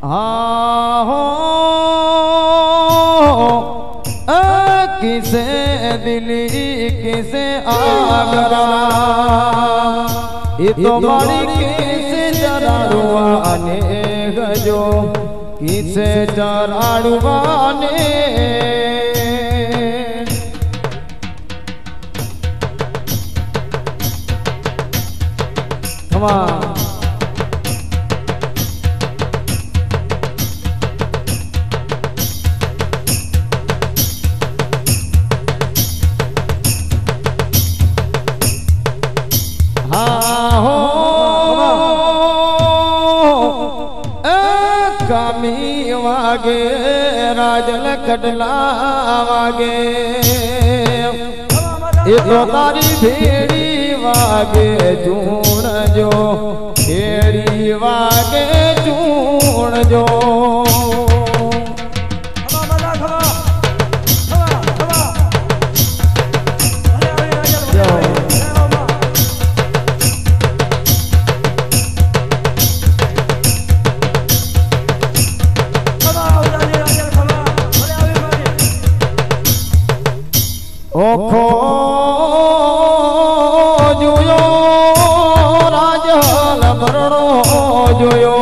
हाँ हो किसे दिली किसे आगरा ये तो मारी किसे चराड़ुआने गजो किसे चराड़ुआने Come on. कामी वागे राजल कटला वागे ये तो तारी भेड़ी वागे चूण जो भेड़ी वागे चूण जो ओखो जोयो राजल भरणो जोयो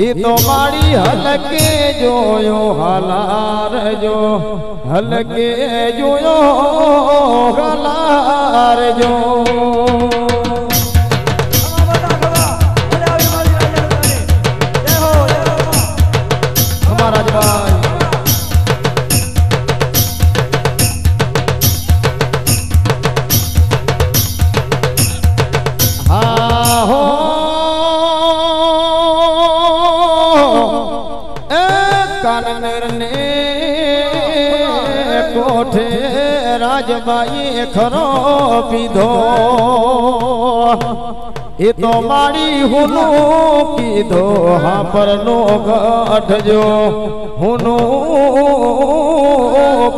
ये तो माड़ी हलके जोयो हलार जो हलके जोयो हलार जो हमारा जवान कोठे राजबाई खरो पीधो ये तो माड़ी हुनु कीधो हाँ पर लोग अठजो हुनु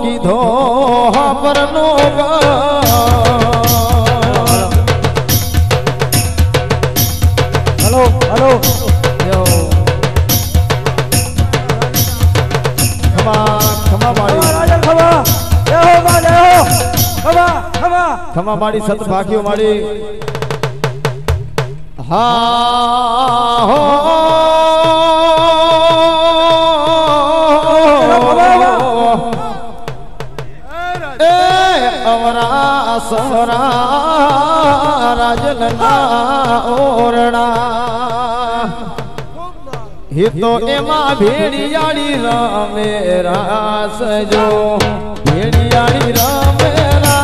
कीधो हाँ पर लोग हेलो हेलो खमा माड़ी सत भाग्यो माड़ी हाँ हो अवरा सवरा राजलना ओरणा ये तो एमा भेड़ियाड़ी रामेरा सजो भेड़ियाड़ी रामेरा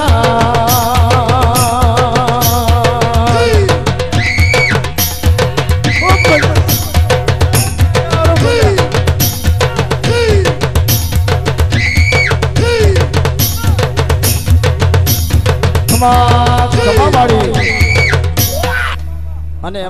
खमा खमा बाड़ी अने